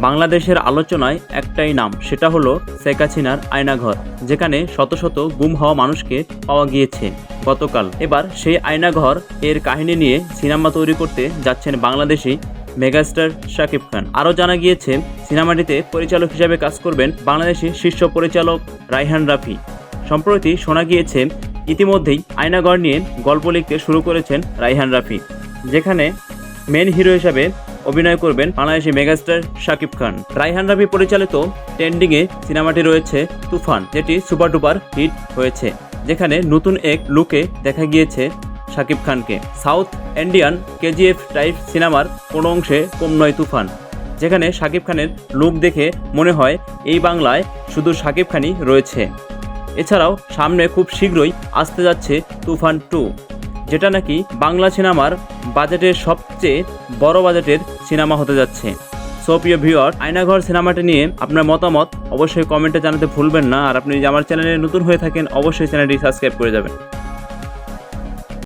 বাংলাদেশের আলোচনায় একটাই নাম, সেটা হলো শেখ হাসিনার আয়নাঘর, যেখানে শত শত গুম হওয়া মানুষকে পাওয়া গিয়েছে গতকাল। এবার সেই আয়নাঘর এর কাহিনী নিয়ে সিনেমা তৈরি করতে যাচ্ছেন বাংলাদেশি মেগাস্টার শাকিব খান। আরও জানা গিয়েছে সিনেমাটিতে পরিচালক হিসেবে কাজ করবেন বাংলাদেশি শীর্ষ পরিচালক রায়হান রাফি। সম্প্রতি শোনা গিয়েছে ইতিমধ্যেই আয়নাঘর নিয়ে গল্প লিখতে শুরু করেছেন রায়হান রাফি, যেখানে মেন হিরো হিসাবে অভিনয় করবেন বাংলাদেশি মেগাস্টার শাকিব খান। রায়হান রাফি পরিচালিত ট্রেন্ডিংয়ে সিনেমাটি রয়েছে তুফান, যেটি সুপার ডুপার হিট হয়েছে, যেখানে নতুন এক লুকে দেখা গিয়েছে শাকিব খানকে। সাউথ ইন্ডিয়ান কেজিএফ টাইপ সিনেমার কোনো অংশে কম নয় তুফান, যেখানে শাকিব খানের লুক দেখে মনে হয় এই বাংলায় শুধু শাকিব খানই রয়েছে। এছাড়াও সামনে খুব শীঘ্রই আসতে যাচ্ছে তুফান 2, যেটা নাকি বাংলা সিনেমার বাজেটের সবচেয়ে বড় বাজেটের সিনেমা হতে যাচ্ছে। সো প্রিয় ভিউয়ার, আয়নাঘর সিনেমাটি নিয়ে আপনার মতামত অবশ্যই কমেন্টে জানাতে ভুলবেন না। আর আপনি যদি আমার চ্যানেলে নতুন হয়ে থাকেন অবশ্যই চ্যানেলটি সাবস্ক্রাইব করে যাবেন।